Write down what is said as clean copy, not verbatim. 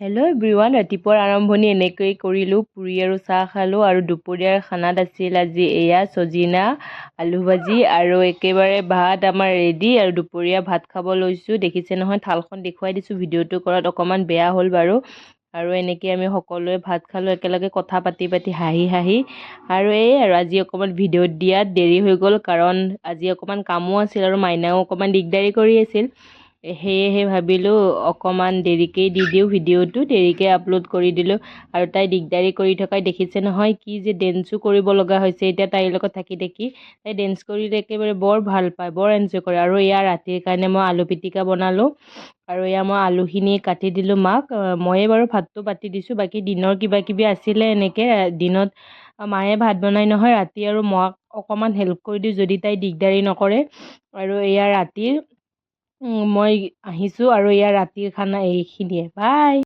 Hello' everyone, ৰাতিপুৱাৰ আৰম্ভণি এনেকৈ কৰিলোঁ। পুৰি আৰু চাহ খালোঁ আৰু দুপৰীয়াৰ খানাত আছিল আজি এয়া চজিনা আলু ভাজি আৰু একেবাৰে ভাত আমাৰ ৰেডি আৰু দুপৰীয়া ভাত খাব লৈছোঁ। দেখিছে নহয়, থালখন দেখুৱাই দিছোঁ। ভিডিঅ'টো কৰাত অকণমান বেয়া হ'ল বাৰু। আৰু এনেকৈ আমি সকলোৱে ভাত খালোঁ একেলগে, কথা পাতি পাতি হাঁহি হাঁহি। আৰু আজি অকণমান ভিডিঅ'ত দিয়াত দেৰি হৈ গ'ল, কাৰণ আজি অকণমান কামো আছিল আৰু মাইনাও অকণমান দিগদাৰি কৰি আছিল। সেয়েহে ভাবিলোঁ অকণমান দেৰিকৈ দি দিওঁ, ভিডিঅ'টো দেৰিকৈ আপলোড কৰি দিলোঁ। আৰু তাই দিগদাৰি কৰি থকাই দেখিছে নহয়, কি যে ডেন্সো কৰিব লগা হৈছে এতিয়া তাইৰ লগত থাকি থাকি। তাই ডেন্স কৰিলে একেবাৰে বৰ ভাল পায়, বৰ এনজয় কৰে। আৰু ৰাতিৰ কাৰণে মই আলু পিটিকা বনালোঁ আৰু মই আলুখিনি কাটি দিলোঁ মাক। ময়ে বাৰু ভাতটো পাতি দিছোঁ, বাকী দিনৰ কিবা কিবি আছিলে এনেকৈ। দিনত মায়ে ভাত বনাই নহয় ৰাতি, আৰু মাক অকণমান হেল্প কৰি দিওঁ যদি তাই দিগদাৰি নকৰে। আৰু ৰাতিৰ মই আহিছোঁ আৰু ৰাতিৰ খানা এইখিনিয়ে। বাই।